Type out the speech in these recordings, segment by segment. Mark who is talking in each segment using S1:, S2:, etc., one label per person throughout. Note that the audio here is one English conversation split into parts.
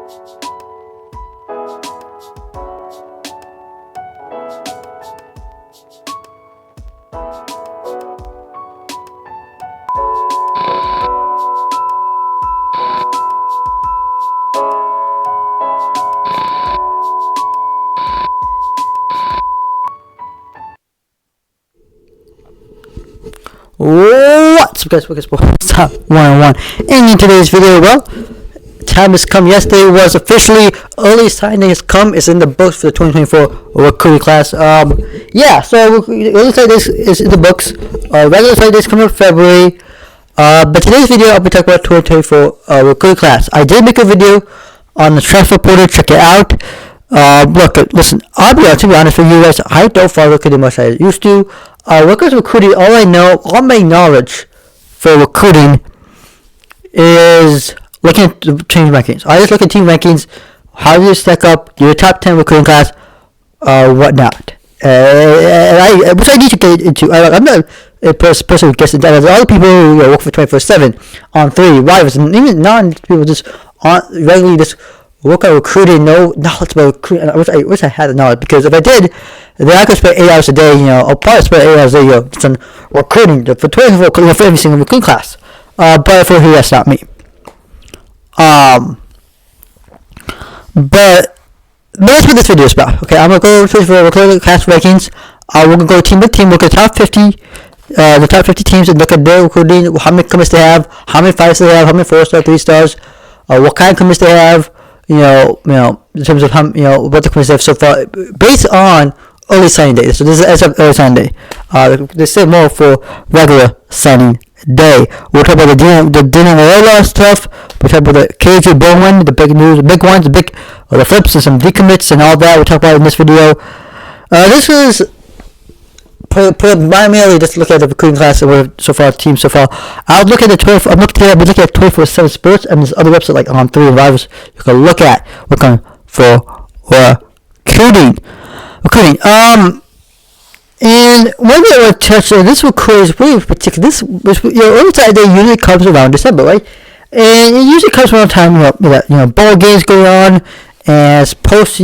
S1: What's up, guys? What's up? 101. And in today's video, well, time has come. Yesterday was officially early signing has come. It's in the books for the 2024 recruiting class. Yeah. So early signing is in the books. Regular signing is coming up February. But today's video, I'll be talking about 2024 recruiting class. I did make a video on the transfer portal. Check it out. Look, listen. To be honest with you guys, I don't follow recruiting much as I used to. Workers recruiting, all my knowledge for recruiting is looking at the team rankings. I just look at team rankings, how you stack up, your top 10 recruiting class, whatnot. Which I need to get into. I'm not a person who gets into that. There's other people who work for 24/7 on 3 rivals, and even non-people just regularly just work on recruiting, no knowledge about recruiting. I wish I had the knowledge, because if I did, then I could spend 8 hours a day, I'll probably spend 8 hours a day, just on recruiting for 24 for every single recruiting class. But for who, that's not me. But that's what this video is about. Okay, I'm gonna go for recruiting class rankings. We're gonna go team by team, look at the top 50 teams, and look at their recruiting, how many commits they have, how many 5-stars they have, how many 4-star, 3-stars, what kind of commits they have, in terms of how, what the commits they have so far, based on early signing day. So this is as of early signing day. They say more for regular signing day. We'll talk about the Dina stuff. We'll talk about the KJ Bowman, the big news, the big ones, the flips and some decommits and all that. We'll talk about in this video. This is primarily just look at the recruiting class so far, teams so far. I'll look at the 12. I'm looking at 24/7 Sports, and there's other websites like on 3 and Rivals you can look at. Looking for recruiting. And one thing I want to touch on, this recruiting is really particular. This early signing day usually comes around December, right? And it usually comes around time ball games going on, and it's post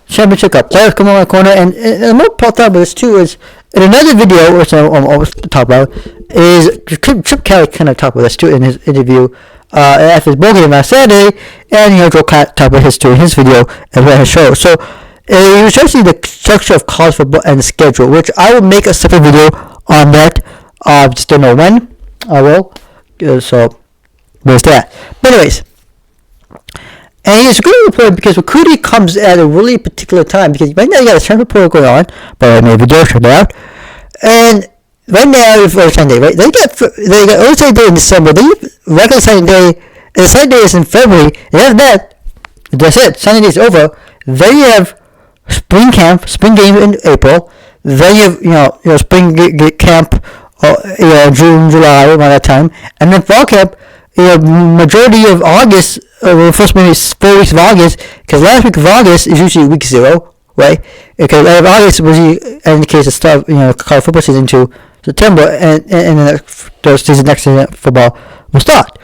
S1: championship cup players come on the corner. And the more part about this too is in another video, which I'll always talk about, is Chip Kelly kind of talked about this too in his interview after his ball game last Saturday, and Joe Cat talked about his too in his video and his show. So it was actually the structure of college football and the schedule, which I will make a separate video on that. Just don't know when I will. So there's that. But anyways, and it's really important because recruiting comes at a really particular time, because right now you got a transfer portal going on, but I made a video showing out. And right now it's early signing day, right? They got early signing day in December. They have regular signing day, and the signing day is in February. And after that's it. Signing day is over. Then you have spring game in April. Then you have spring camp, June, July, around that time, and then fall camp. Majority of August, first maybe 4 weeks of August, because last week of August is usually week 0, right? Because August was indicates the start of college football season to September, and then the next season football will start.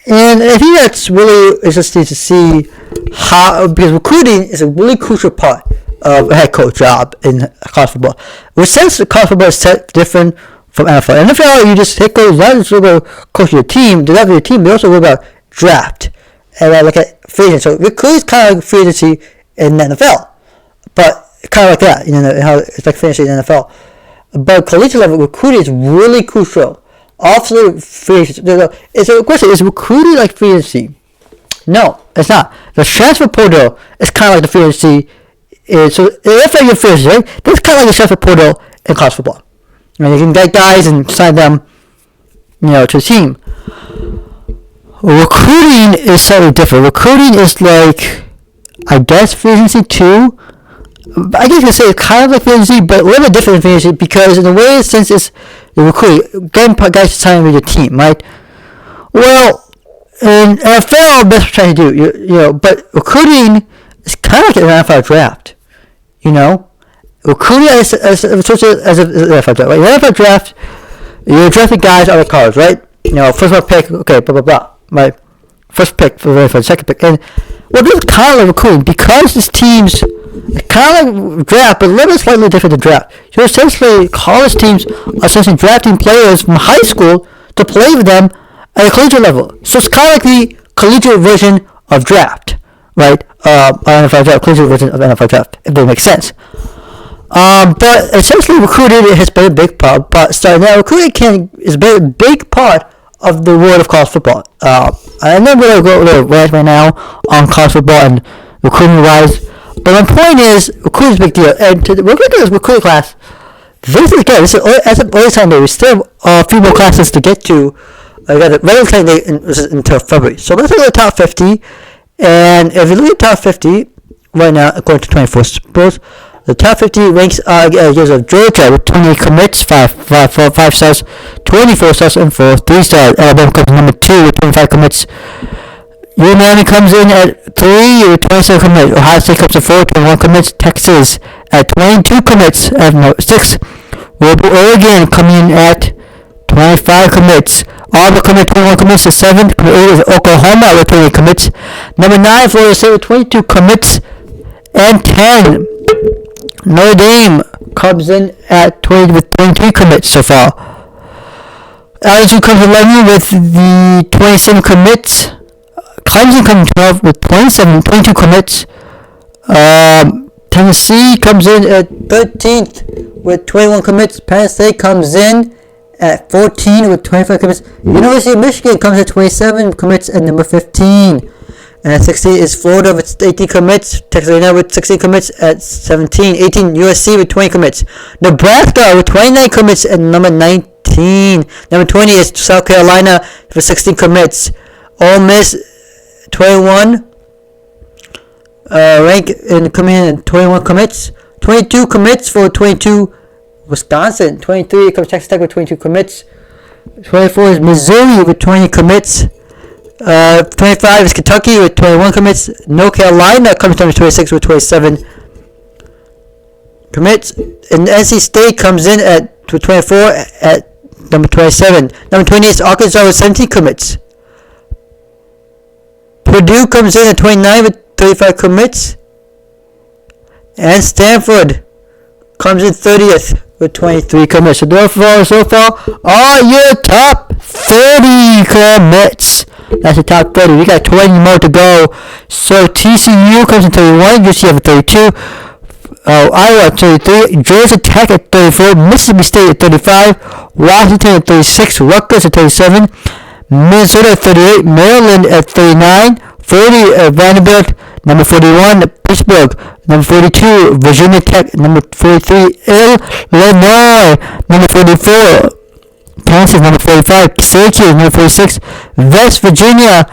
S1: And I think that's really interesting to see how, because recruiting is a really crucial part of a head coach job in college football. Which since college football is set different from NFL. NFL, you just head coach, not just go coach your team, they your team, they also worry about draft and look at free agency. So recruiting is kind of like free agency in the NFL, but kind of like that, how it's like free agency in the NFL. But collegiate level recruiting is really crucial. Also, free agency. It's a question: is recruiting like free agency? No, it's not. The transfer portal is kind of like the free agency. So if you're free agency, right? That's kind of like the transfer portal in college football. You can get guys and sign them, to the team. Recruiting is slightly different. Recruiting is like, I guess, free agency too. I guess you could say it's kind of like free agency, but a little bit different than free agency, because in a way, since it's recruiting, getting guys to sign with your team, right? Well, in NFL, that's what we're trying to do, but recruiting is kind of like an NFL draft, Recruiting as an NFL draft, right? The NFL draft, you're drafting guys out of college, right? First round pick, okay, blah, blah, blah, right? first pick for the second pick. And well, this is kind of like recruiting because this team's kind of like draft, but a little slightly different than draft. So essentially, college teams are essentially drafting players from high school to play with them at a collegiate level. So it's kind of like the collegiate version of draft, right? NFL draft, collegiate version of NFL draft, if that makes sense. But essentially, recruiting has been a big part. But starting now, recruiting is a big part of the world of college football. I'm not going to go right now on college football and recruiting wise, but my point is recruiting is a big deal. And we're going to do this recruiting class. This is good. This is as of early Sunday. We still have a few more classes to get to. I got a regular training day until February. So let's look at the top 50. And if you look at the top 50 right now, according to 24 Sports, the top 50 ranks gives of Georgia with 20 commits, 5 stars, 24 stars, and 3 stars. Alabama comes in number 2 with 25 commits. UNLV comes in at 3 with 27 commits. Ohio State comes at 4, 21 commits. Texas at 22 commits at 6. Oregon coming in at 25 commits. Auburn coming at 21 commits to 7. Number 8 is Oklahoma with 20 commits. Number 9, Florida State with 22 commits and 10. Notre Dame comes in at 20 with 23 commits so far. LSU comes 11 with the 27 commits. Clemson comes 12 with 22 commits. Tennessee comes in at 13th with 21 commits. Penn State comes in at 14 with 25 commits. University of Michigan comes at 27 commits at number 15. And at 16 is Florida with 18 commits. Texas A&M with 16 commits at 17. 18 USC with 20 commits. Nebraska with 29 commits at number 19. Number 20 is South Carolina with 16 commits. Ole Miss 21. Rank in coming in at 21 commits. 22 commits for 22 Wisconsin. 23 comes Texas Tech with 22 commits. 24 is Missouri with 20 commits. 25 is Kentucky with 21 commits. North Carolina comes number 26 with 27 commits. And NC State comes in at 24 at number 27. Number 28 is Arkansas with 17 commits. Purdue comes in at 29 with 35 commits. And Stanford comes in 30th with 23 commits. So far are your top 30 commits. That's the top 30. We got 20 more to go. So TCU comes in 31. UCF at 32. Iowa at 33. Georgia Tech at 34. Mississippi State at 35. Washington at 36. Rutgers at 37. Minnesota at 38. Maryland at 39. 40 at Vanderbilt. Number 41 Pittsburgh. Number 42 Virginia Tech. Number 43 Illinois. Number 44 Kansas. Number 45 Syracuse. Number 46 West Virginia.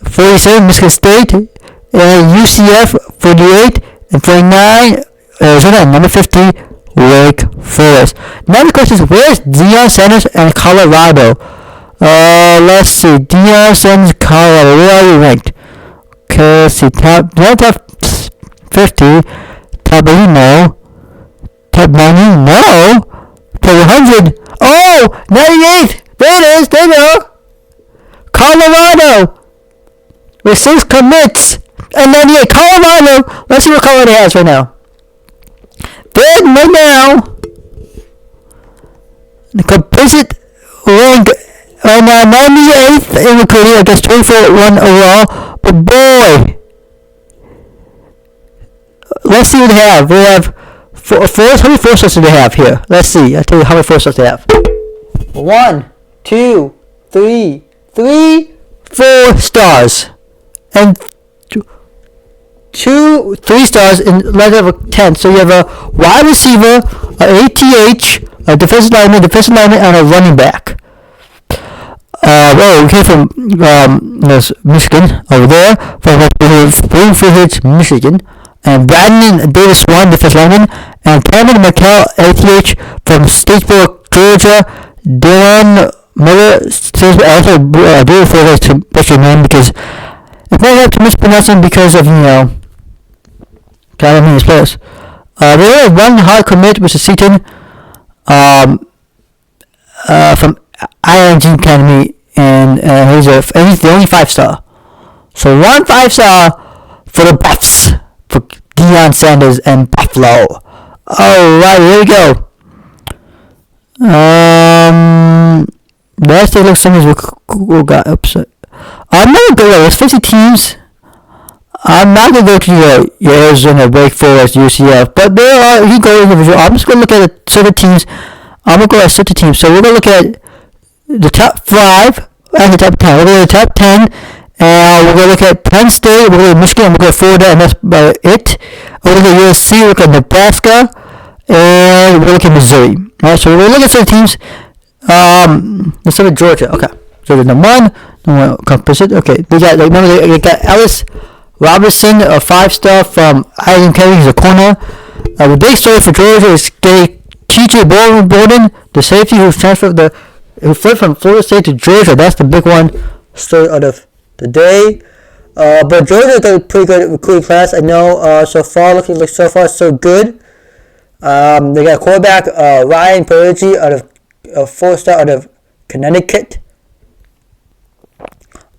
S1: 47 Michigan State. UCF 48 and 49 Arizona. Number 50 Wake Forest. Now the question is, where's Deion Sanders and Colorado? Let's see. Deion Sanders, Colorado. Where are you ranked? Okay, let's see. Top 50. Top 80, no. Top 90, no. Top 100. Oh, 98. There it is. There you go. Colorado with 6 commits and 98. Colorado. Let's see what Colorado has right now. They're right now. The composite rank right now 98th in the career against 24-1 overall. But boy, let's see what they have. We have how many 4 stars do they have here? Let's see. I'll tell you how many 4 stars they have. 1, 2, 3, 4 stars. And 3 stars in level 10. So you have a wide receiver, an ATH, a defensive lineman, and a running back. We came from Michigan over there, from Springfield, Michigan, and Brandon Davis Swan, defensive lineman, and Cameron McHale, ATH, from Statesboro, Georgia. Dylan Miller, also do refer to butcher your name because if I have to mispronounce him because of kind of his players. There is one hard commit, which is Seaton, from ING Academy, and he's the only 5-star. So 1 5-star for the Buffs, for Deion Sanders and Buffalo. Alright, here we go. Let's take a look at some of these we got upset. I'm not going to go, there's 50 teams. I'm not going to go to your Arizona, Wake Forest, UCF, but there are, you can go individual. I'm just going to look at the 7 teams. I'm going to go at 50 teams. So we're going to look at the top 5 and the top 10. We're going to the top 10, and we're going to look at Penn State, we're going to Michigan, we're going to Florida, and that's about it. We're going to look at USC, we're going to Nebraska, and we're going to look at Missouri. Alright, so we're going to look at 7 teams. Let's start with Georgia. Okay, so the number 1 composite. Okay, they got Ellis Robinson, a 5-star from Island Kelly. He's a corner. The big story for Georgia is TJ Borden, the safety who flipped from Florida State to Georgia. That's the big one story out of the day. But Georgia got a pretty good recruiting class. I know so far, looking like so far so good. They got a quarterback, Ryan Perigi, out of a 4-star out of Connecticut.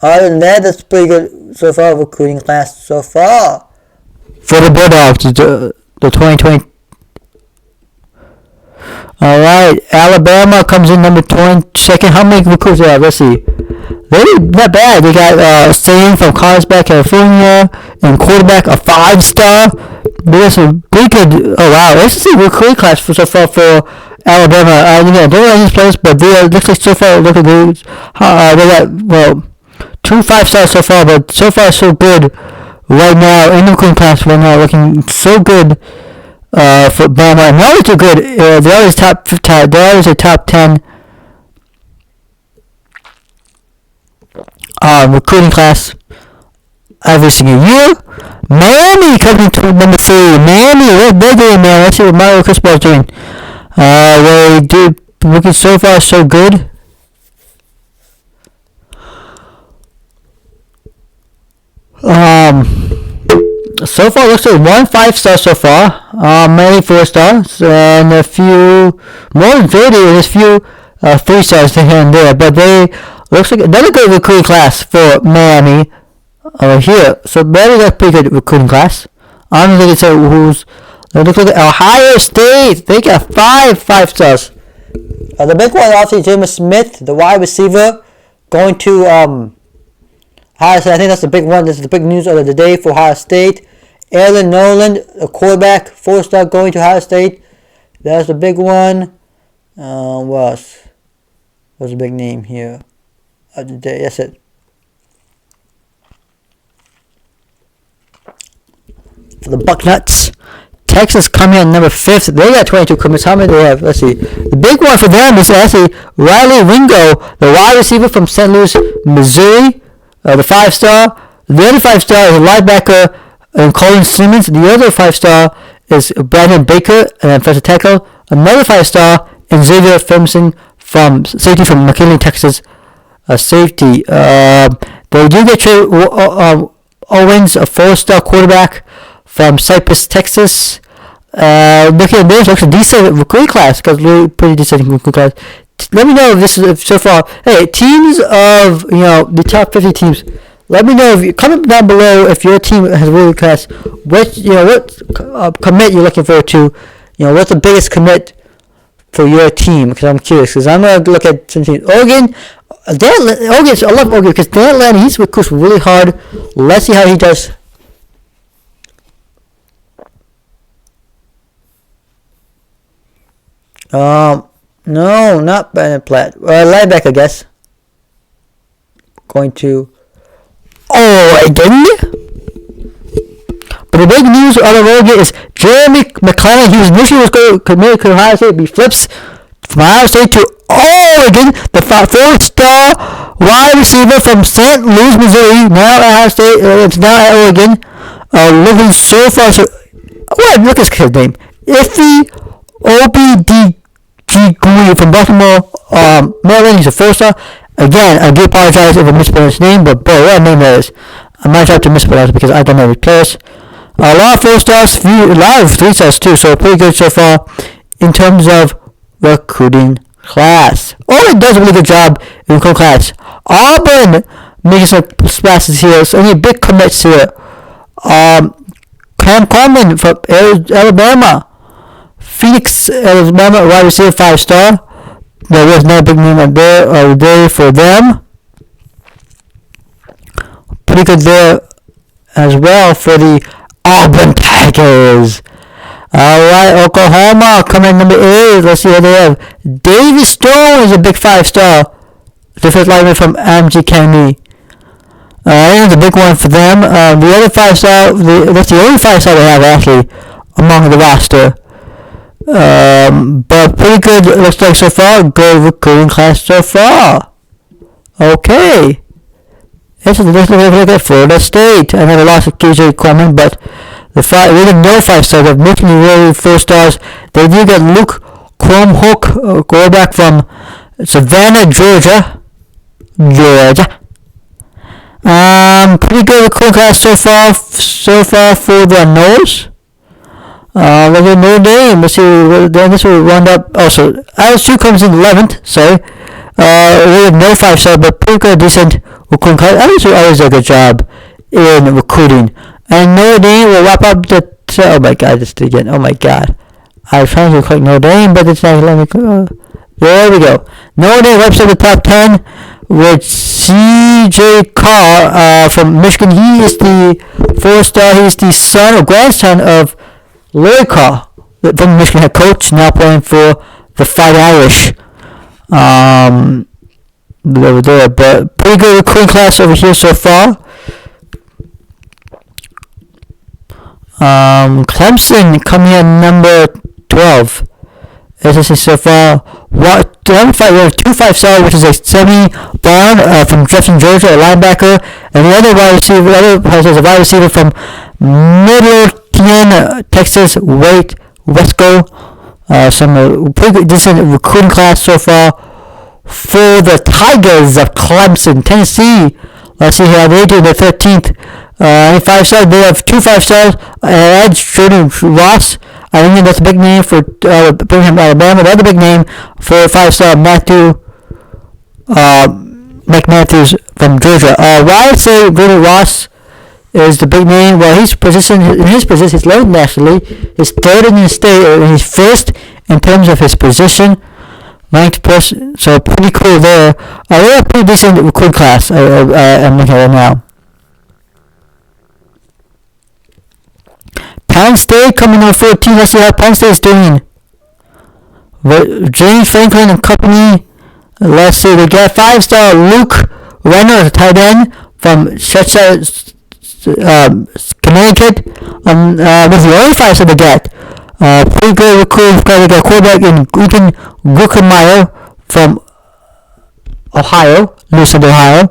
S1: Other than that, that's pretty good so far, recruiting class so far. For the Bulldogs, the 2020. Alright, Alabama comes in number 22nd. How many recruits do they have? Let's see. They're not bad. They got Stain from Carlsbad, California, and quarterback, a 5-star. There's some pretty good. Oh wow, this is a recruiting class so far for Alabama. I don't know these players, but they looks like so far looking good. They got 2 5-stars so far, but so far so good right now in the recruiting class right now, looking so good for Bama. And they're always too good. They're always top 15. They're always a top 10 recruiting class every single year. Miami coming to number 3. Miami, they're doing, man. Let's see what Mario Cristobal is doing. They do looking so far so good. So far looks like 1 5-star so far. Many 4-stars and a few more than 30. There's a few 3-stars here and there, but they looks like another good recruiting class for Miami here. So Miami got a pretty good recruiting class. I don't think it's who's. Look at Ohio State. They got 5 5-stars. The big one, obviously, Jameis Smith, the wide receiver, going to Ohio State. I think that's the big one. This is the big news of the day for Ohio State. Aaron Noland, a quarterback, 4-star, going to Ohio State. That's the big one. What else? What's the big name here of the day? That's it. For the Bucknuts, Texas coming in number 5th. They got 22 commits. How many do they have? Let's see. The big one for them is actually Riley Ringo, the wide receiver from St. Louis, Missouri, the 5-star. The other 5-star is a linebacker, Colin Simmons. The other 5-star is Brandon Baker, an offensive tackle. Another 5-star is Xavier Ferguson from safety from McKinley, Texas. Safety. They do get Trey Owens, a 4-star quarterback from Cypress, Texas. Looking at this, looks a decent recruiting class, because really pretty decent recruiting class. Let me know if this is so far. Hey, teams of the top 50 teams. Let me know if you comment down below if your team has a recruiting class. What commit you're looking forward to. What's the biggest commit for your team? Because I'm curious. Because I'm gonna look at some teams. Oregon. I love Oregon because Dan Lanning, he's recruits really hard. Let's see how he does. No, not Brandon Platt. Linebacker, I guess. Going to Oregon. But the big news out of Oregon is Jeremy McClellan. He was initially going to commit to Ohio State, but he flips from Ohio State to Oregon. The 4-star wide receiver from St. Louis, Missouri. Now at Ohio State. It's now at Oregon. Looking so far. Look at his name. Iffy OBD. Gui from Baltimore, Maryland. He's a 4-star. Again, I do apologize if I mispronounced his name, but boy, what a name that is. I might have to mispronounce it because I don't know the players. A lot of 4-stars, a lot of 3-stars too, so pretty good so far in terms of recruiting class. Oregon does a really good job in recruiting class. Auburn making some splashes here. So any big commits here. Cam Coleman from Alabama. Phoenix, Alabama, wide receiver, 5-star. There was no big name there for them. Pretty good there as well for the Auburn Tigers. Alright, Oklahoma coming in number 8. Let's see what they have. Davis Stone is a big 5-star. Defensive lineman from MG County. I think it's a big one for them. The other 5-star, that's the only 5-star they have actually among the roster. But pretty good, looks like so far. Good recruiting class so far. Okay. This is at Florida State. I never lost to KJ Clement, but we didn't know 5-stars. They're making really 4-stars. They did get Luke Cromhook, quarterback from Savannah, Georgia. Pretty good recruiting class so far for the Noles. Look at Notre Dame. Let's see. Then this will round up. Also, LSU comes in 11th. Sorry. We have no 5-star, but pretty good, decent recruiting class. LSU always does a good job in recruiting. And Notre Dame will wrap up the. Oh my God! This again. Oh my God! I was trying to click Notre Dame, but it's not letting me go. There we go. Notre Dame wraps up the top 10 with C.J. Carr from Michigan. He is the 4-star. He's the son or grandson of Larry Carr, from Michigan head coach, now playing for the Fight Irish. Over there, but pretty good recruiting class over here so far. Clemson coming in number 12. As I say so far, we have 2 5-stars, which is a Semi Brown from Jefferson, Georgia, a linebacker, and the other wide receiver from Midlothian, Texas, Wade Wesco. Some pretty good, decent recruiting class so far for the Tigers of Clemson. Tennessee, let's see how they do. The 13th. 5-stars. They have 2 5-stars. Edge Jordan Ross. I think that's a big name for Birmingham, Alabama. The other big name for 5-star Mike Matthews from Georgia. Why I say Jordan Ross is the big name? Well, his position, he's low nationally. He's third in the state, or he's first in terms of his position. Ranked person, so pretty cool there. They have a pretty decent recruit class. I'm looking at it now. Penn State coming in 14. Let's see how Penn State is doing. James Franklin and company. Let's see. They got 5-star Luke Renner, tight end from Chester, Connecticut. That's the only 5-star they get. Pretty good recruit. They got a quarterback in Ethan Guckenmeyer from Ohio, Lewiston, Ohio.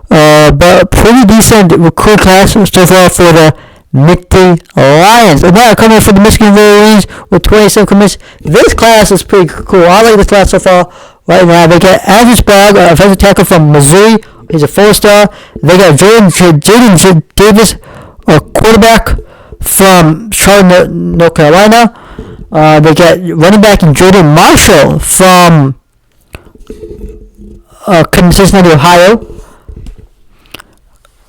S1: But pretty decent recruit class so far for the Nittany Lions. And now coming for the Michigan Wolverines with 27 commits. This class is pretty cool. I like this class so far. Right now, they get Andrew Sprague, a offensive tackle from Missouri. He's a 4-star. They got Jaden Davis, a quarterback from Charlotte, North Carolina. They get running back in Jordan Marshall from Cincinnati, Ohio.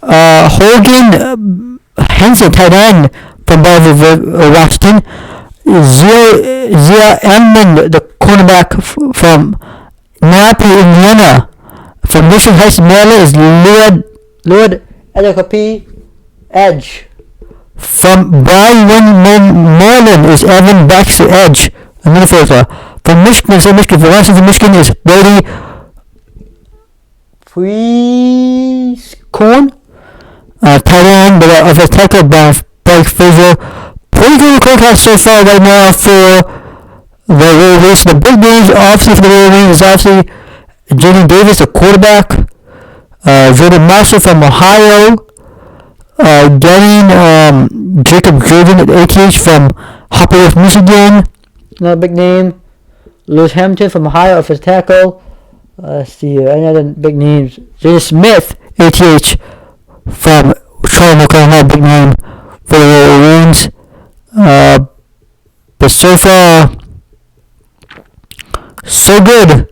S1: Hogan Henson, tight end from Bellevue, Washington. Zia Edmond, the cornerback from Napi, Indiana. From Mission Heights, Maryland is Lord Edekopi Edge. From Bryan, Maryland is Evan Baxter Edge, another 4-star. From Michigan, from Washington, Michigan is Brady Frieskorn, tight end, but of a tackle by Blake Frazier. Pretty good recruit class so far right now for the Wolverines. The big names, obviously, for the Wolverines is obviously Jaden Davis, a quarterback. Jordan Marshall from Ohio. Getting Jacob Jordan at ATH from Hopperworth, Michigan. Another big name. Lewis Hampton from Ohio, offensive tackle. Let's see here. Another big names. Jaden Smith, ATH from Charlotte, North Carolina. Big name for the Wolverines. But so far, so good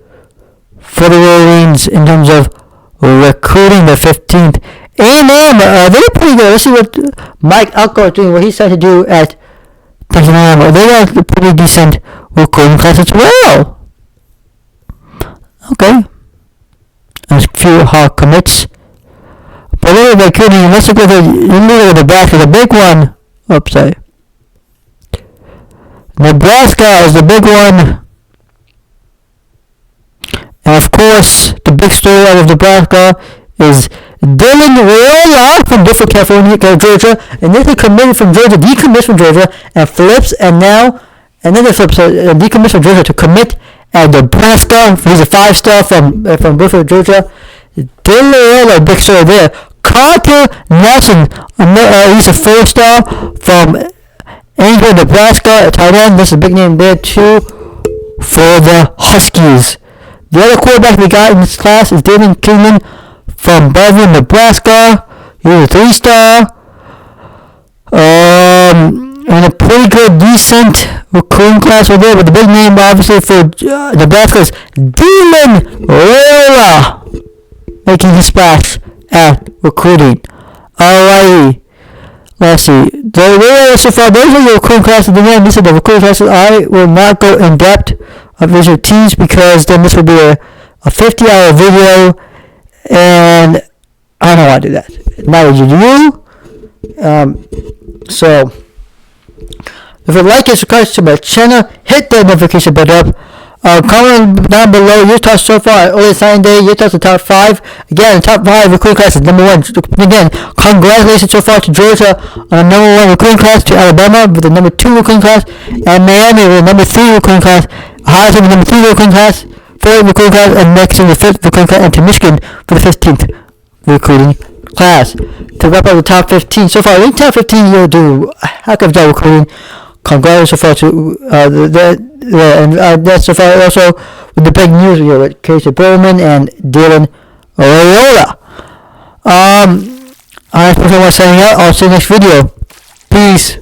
S1: for the Wolverines in terms of recruiting the 15th. A&M, they're pretty good. Let's see what Mike Alco is doing, what he's trying to do at Texas A&M. They are a pretty decent recruiting class as well. Okay. There's a few hard commits. But look at recruiting. Let's look at the Nebraska, the big one. Oops, sorry. Nebraska is the big one. And of course, the big story out of Nebraska is Dylan Raiola from Beaufort, California, Georgia, and then he committed from Georgia, decommits from Georgia, and flips, and now another flips, decommits from Georgia to commit at Nebraska. He's a 5-star from Beaufort, Georgia. Dylan Raiola, big story there. Carter Nelson, he's a 4-star from Angel, Nebraska, a tight end. This is a big name there too for the Huskies. The other quarterback we got in this class is David Kingman from Bellevue, Nebraska. He's a 3-star. And a pretty good, decent recruiting class over there. But the big name, obviously, for Nebraska is Dylan Raiola, making his splash at recruiting. Alrighty. Let's see. So far, those are the recruiting classes. These are the recruiting classes. I will not go in depth of visual teams because then this will be a 50-hour video, and I don't want to do that. Neither do you. So, if you like and subscribe to my channel, hit the notification button up. Comment down below your thoughts so far at Early Signing Day, your thoughts on top 5. Again, top 5 recruiting classes, number 1. Again, congratulations so far to Georgia on the number 1 recruiting class, to Alabama with the number 2 recruiting class, and Miami with the number 3 recruiting class, Ohio State with the number 3 recruiting class, 4th recruiting class, and next in the 5th recruiting class, and to Michigan for the 15th recruiting class. To wrap up the top 15, so far in top 15 you'll do a heck of a job recruiting. Congratulations so far to and that's so far also with the big news here with Casey Bowman and Dylan Raiola. I'm signing out. I'll see you next video. Peace.